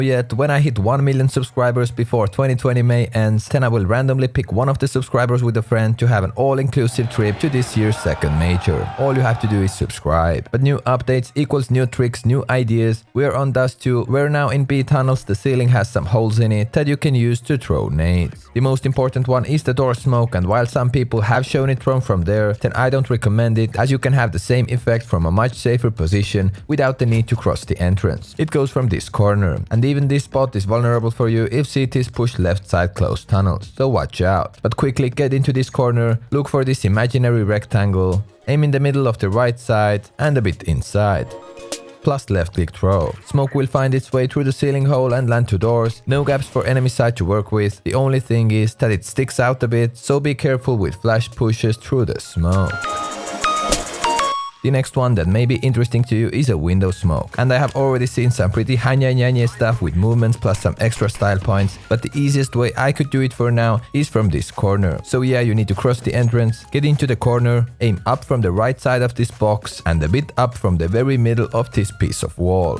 Yet when I hit 1 million subscribers before 2020 May ends, then I will randomly pick one of the subscribers with a friend to have an all-inclusive trip to this year's second major. All you have to do is subscribe. But new updates equals new tricks, new ideas. We are on Dust 2, where now in B tunnels the ceiling has some holes in it that you can use to throw nades. The most important one is the door smoke, and while some people have shown it from there, then I don't recommend it, as you can have the same effect from a much safer position without the need to cross the entrance. It goes from this corner, and even this spot is vulnerable for you if CTs push left side closed tunnels, so watch out. But quickly get into this corner, look for this imaginary rectangle, aim in the middle of the right side and a bit inside. Plus left click throw. Smoke will find its way through the ceiling hole and land to doors. No gaps for enemy side to work with. The only thing is that it sticks out a bit, so be careful with flash pushes through the smoke. The next one that may be interesting to you is a window smoke, and I have already seen some pretty hanya stuff with movements plus some extra style points, but the easiest way I could do it for now is from this corner. So yeah, you need to cross the entrance, get into the corner, aim up from the right side of this box and a bit up from the very middle of this piece of wall.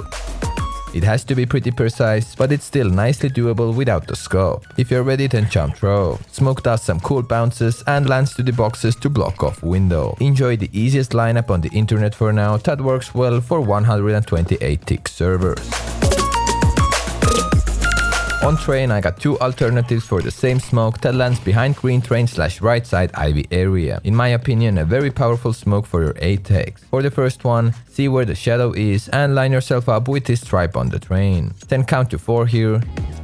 It has to be pretty precise, but it's still nicely doable without the scope. If you're ready, then jump throw. Smoke does some cool bounces and lands to the boxes to block off window. Enjoy the easiest lineup on the internet for now that works well for 128 tick servers. On train, I got two alternatives for the same smoke that lands behind green train / right side Ivy area. In my opinion, a very powerful smoke for your A takes. For the first one, see where the shadow is and line yourself up with this stripe on the train. Then count to 4 here.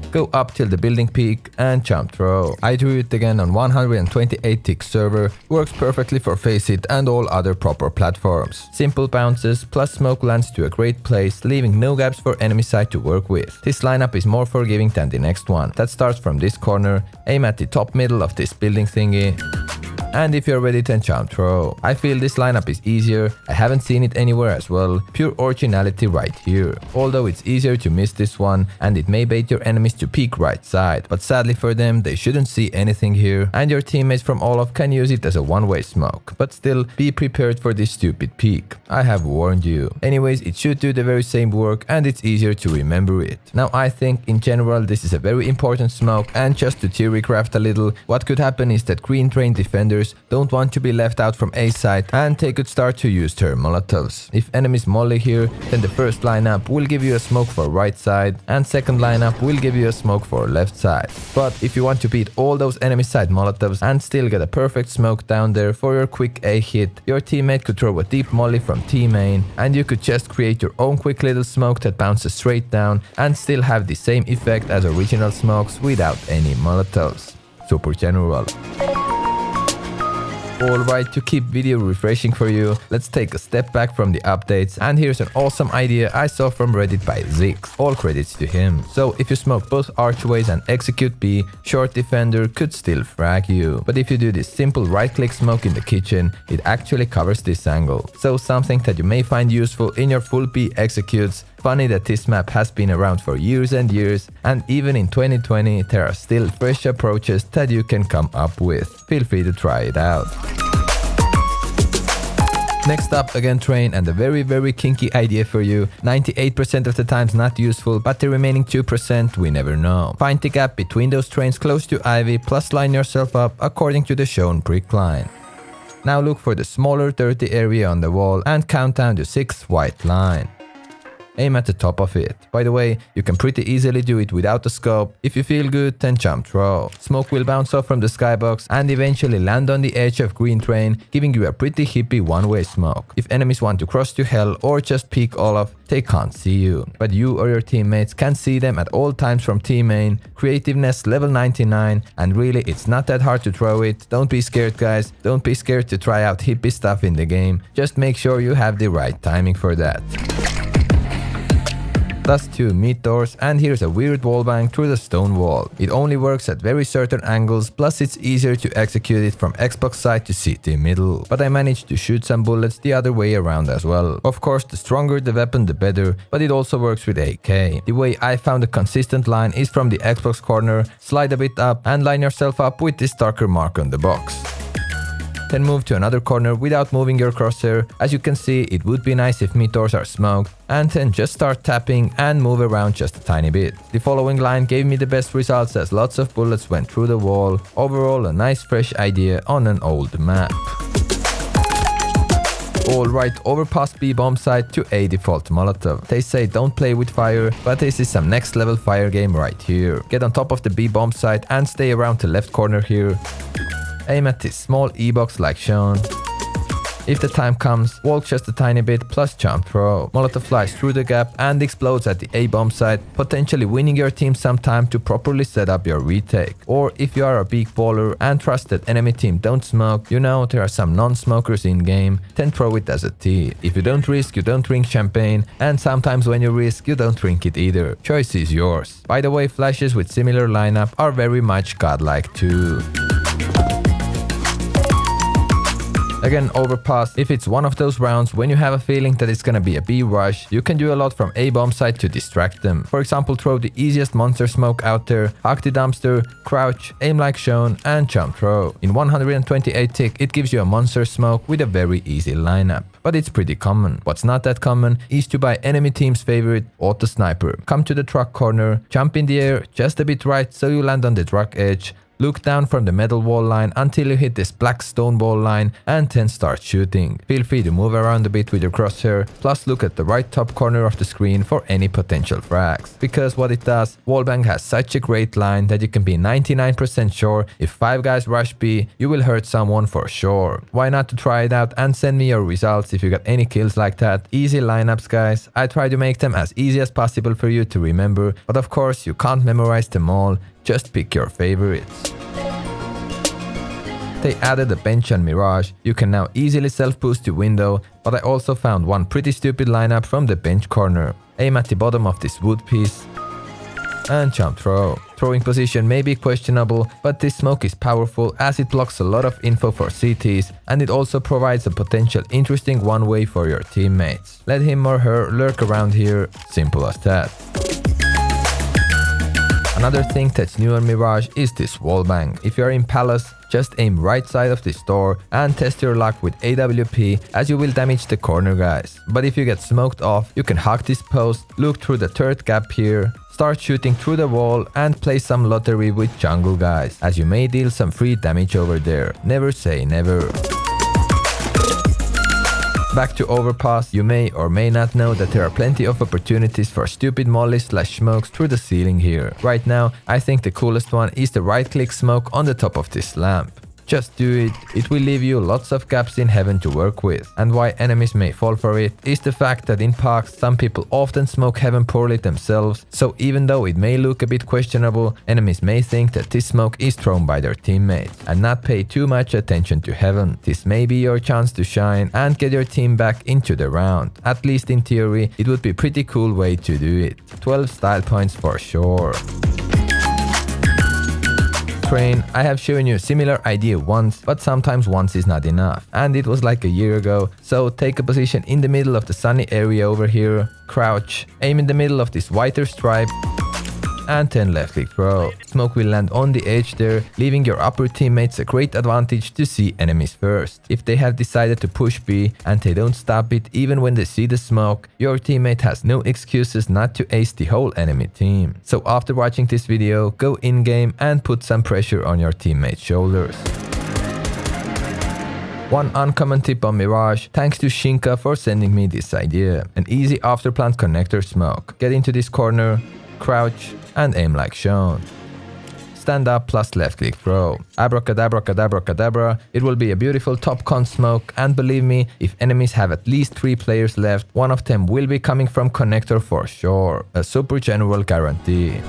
Go up till the building peak and jump throw. I do it again on 128 tick server, works perfectly for Faceit and all other proper platforms. Simple bounces plus smoke lands to a great place, leaving no gaps for enemy side to work with. This lineup is more forgiving than the next one, that starts from this corner, aim at the top middle of this building thingy, and if you're ready, then jump throw. I feel this lineup is easier, I haven't seen it anywhere as well, pure originality right here. Although it's easier to miss this one and it may bait your enemies to peek right side, but sadly for them they shouldn't see anything here and your teammates from Olaf can use it as a one-way smoke. But still, be prepared for this stupid peek. I have warned you. Anyways, it should do the very same work and it's easier to remember it. Now I think in general this is a very important smoke, and just to theory craft a little, what could happen is that green train defenders don't want to be left out from A side and they could start to use their molotovs. If enemies molly here, then the first lineup will give you a smoke for right side and second lineup will give you a smoke for left side. But if you want to beat all those enemy side molotovs and still get a perfect smoke down there for your quick A hit, your teammate could throw a deep molly from T main and you could just create your own quick little smoke that bounces straight down and still have the same effect as original smokes without any molotovs. Super general. Alright, to keep video refreshing for you, let's take a step back from the updates, and here's an awesome idea I saw from Reddit by Zix. All credits to him. So if you smoke both archways and execute B, short defender could still frag you. But if you do this simple right click smoke in the kitchen, it actually covers this angle. So something that you may find useful in your full B executes. Funny that this map has been around for years and years, and even in 2020 there are still fresh approaches that you can come up with. Feel free to try it out. Next up, again train, and a very kinky idea for you. 98% of the times not useful, but the remaining 2% we never know. Find the gap between those trains close to Ivy, plus line yourself up according to the shown brick line. Now look for the smaller dirty area on the wall and count down to 6 white line. Aim at the top of it. By the way, you can pretty easily do it without the scope. If you feel good, then jump throw. Smoke will bounce off from the skybox and eventually land on the edge of green train, giving you a pretty hippie one-way smoke. If enemies want to cross to hell or just peek Olaf, they can't see you. But you or your teammates can see them at all times from T main. Creativeness level 99, and really it's not that hard to throw it. Don't be scared, guys. Don't be scared to try out hippie stuff in the game. Just make sure you have the right timing for that. Dust 2 meet doors, and here's a weird wallbang through the stone wall. It only works at very certain angles, plus it's easier to execute it from Xbox side to CT middle. But I managed to shoot some bullets the other way around as well. Of course, the stronger the weapon the better, but it also works with AK. The way I found a consistent line is from the Xbox corner, slide a bit up and line yourself up with this darker mark on the box. Then move to another corner without moving your crosshair. As you can see, it would be nice if meteors are smoked. And then just start tapping and move around just a tiny bit. The following line gave me the best results as lots of bullets went through the wall. Overall, a nice fresh idea on an old map. Alright, over past B bomb site to A default Molotov. They say don't play with fire, but this is some next level fire game right here. Get on top of the B bomb site and stay around the left corner here. Aim at this small E-box like shown. If the time comes, walk just a tiny bit plus jump throw. Molotov flies through the gap and explodes at the A bomb site, potentially winning your team some time to properly set up your retake. Or if you are a big baller and trust that enemy team don't smoke, you know there are some non-smokers in game, then throw it as a T. If you don't risk, you don't drink champagne, and sometimes when you risk, you don't drink it either. Choice is yours. By the way, flashes with similar lineup are very much godlike too. Again, overpass. If it's one of those rounds when you have a feeling that it's gonna be a B rush, you can do a lot from A bomb site to distract them. For example, throw the easiest monster smoke out there, hug the dumpster, crouch, aim like shown, and jump throw. In 128 tick, it gives you a monster smoke with a very easy lineup. But it's pretty common. What's not that common is to buy enemy team's favorite auto sniper. Come to the truck corner, jump in the air just a bit right so you land on the truck edge. Look down from the metal wall line until you hit this black stone wall line and then start shooting. Feel free to move around a bit with your crosshair, plus look at the right top corner of the screen for any potential frags. Because what it does, wallbang has such a great line that you can be 99% sure if 5 guys rush B, you will hurt someone for sure. Why not to try it out and send me your results if you got any kills like that. Easy lineups guys, I try to make them as easy as possible for you to remember, but of course you can't memorize them all. Just pick your favorites. They added a bench on Mirage. You can now easily self-boost to window, but I also found one pretty stupid lineup from the bench corner. Aim at the bottom of this wood piece and jump throw. Throwing position may be questionable, but this smoke is powerful as it blocks a lot of info for CTs, and it also provides a potential interesting one-way for your teammates. Let him or her lurk around here, simple as that. Another thing that's new on Mirage is this wallbang. If you're in Palace, just aim right side of this door and test your luck with AWP as you will damage the corner guys. But if you get smoked off, you can hug this post, look through the third gap here, start shooting through the wall and play some lottery with jungle guys, as you may deal some free damage over there. Never say never. Back to overpass, you may or may not know that there are plenty of opportunities for stupid mollies / smokes through the ceiling here. Right now, I think the coolest one is the right click smoke on the top of this lamp. Just do it, it will leave you lots of gaps in heaven to work with. And why enemies may fall for it is the fact that in parks some people often smoke heaven poorly themselves, so even though it may look a bit questionable, enemies may think that this smoke is thrown by their teammates and not pay too much attention to heaven. This may be your chance to shine and get your team back into the round. At least in theory, it would be a pretty cool way to do it. 12 style points for sure. Train, I have shown you a similar idea once, but sometimes once is not enough. And it was like a year ago, so take a position in the middle of the sunny area over here, crouch, aim in the middle of this whiter stripe, and then left click throw. Smoke will land on the edge there, leaving your upper teammates a great advantage to see enemies first. If they have decided to push B and they don't stop it even when they see the smoke, your teammate has no excuses not to ace the whole enemy team. So after watching this video, go in game and put some pressure on your teammates' shoulders. One uncommon tip on Mirage, thanks to Shinka for sending me this idea. An easy afterplant connector smoke. Get into this corner, crouch, and aim like shown. Stand up plus left click throw. Abracadabra cadabra cadabra, it will be a beautiful top con smoke, and believe me, if enemies have at least 3 players left, one of them will be coming from connector for sure. A super general guarantee.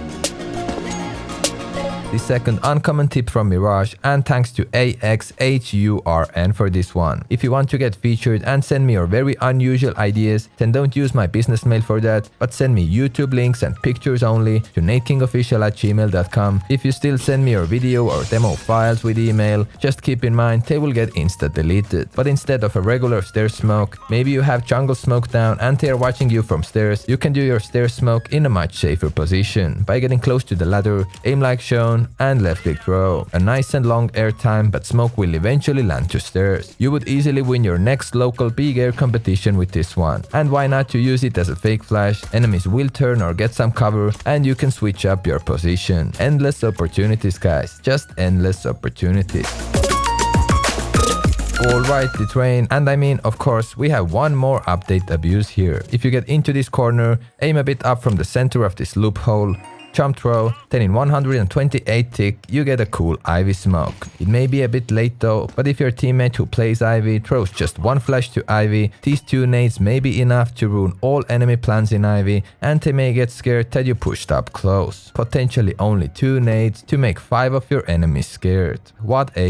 The second uncommon tip from Mirage, and thanks to AXHURN for this one. If you want to get featured and send me your very unusual ideas, then don't use my business mail for that, but send me YouTube links and pictures only to nadekingofficial@gmail.com. If you still send me your video or demo files with email, just keep in mind they will get insta deleted. But instead of a regular stairs smoke, maybe you have jungle smoke down and they are watching you from stairs, you can do your stairs smoke in a much safer position. By getting close to the ladder, aim like shown, down, and left click throw. A nice and long air time, but smoke will eventually land to stairs. You would easily win your next local big air competition with this one. And why not to use it as a fake flash? Enemies will turn or get some cover, and you can switch up your position. Endless opportunities, guys. Just endless opportunities. Alright, the train, and I mean, of course, we have one more update abuse here. If you get into this corner, aim a bit up from the center of this loophole, jump throw, then in 128 tick, you get a cool Ivy smoke. It may be a bit late though, but if your teammate who plays Ivy throws just one flash to Ivy, these 2 nades may be enough to ruin all enemy plans in Ivy, and they may get scared that you pushed up close. Potentially only 2 nades to make 5 of your enemies scared. What a